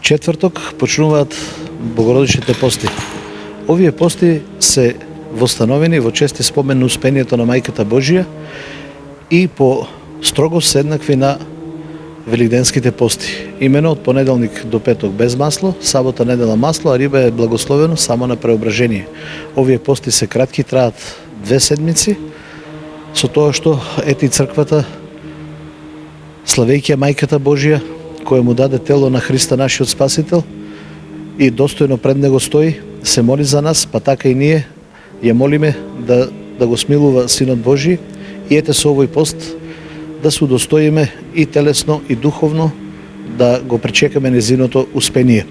четврток почнуваат богородичните пости. Овие пости се востановени во чести спомен на успението на Мајката Божија и по строго се еднакви на великденските пости. Имено од понеделник до петок без масло, сабота, недела масло, а риба е благословено само на преображение. Овие пости се кратки, траат 2 седмици, со тоа што ети црквата, славејќи Мајката Божија, која му даде тело на Христа нашиот Спасител и достојно пред него стои, се моли за нас, па така и ние ја молиме да го смилува Синот Божи и ете со овој пост да се удостоиме и телесно и духовно да го пречекаме незиното успение.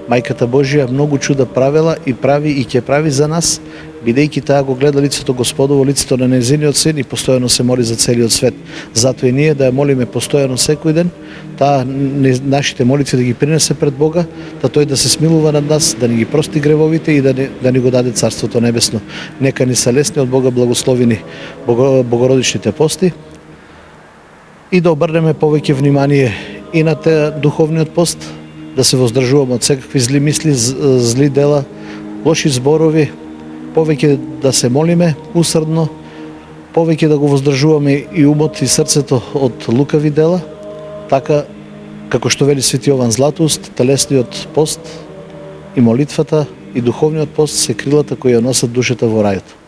Мајката Божија многу чуда правела и прави и ќе прави за нас, бидејќи таа го гледа лицето Господово, лицето на незиниот син и постојано се моли за целиот свет. Затоа и ние да ја молиме постојано секој ден, таа нашите молитви да ги принесе пред Бога, да тој да се смилува над нас, да ни ги прости гревовите и да ни го даде Царството Небесно. Нека ни се лесни од Бога благословени богородичните пости и да обрнеме повеќе внимание и на духовниот пост, да се воздржуваме од секакви зли мисли, зли дела, лоши зборови, повеќе да се молиме усрдно, повеќе да го воздржуваме и умот и срцето од лукави дела, така како што вели Свети Јован Златоуст, телесниот пост и молитвата и духовниот пост се крилата кои ја носат душата во рајот.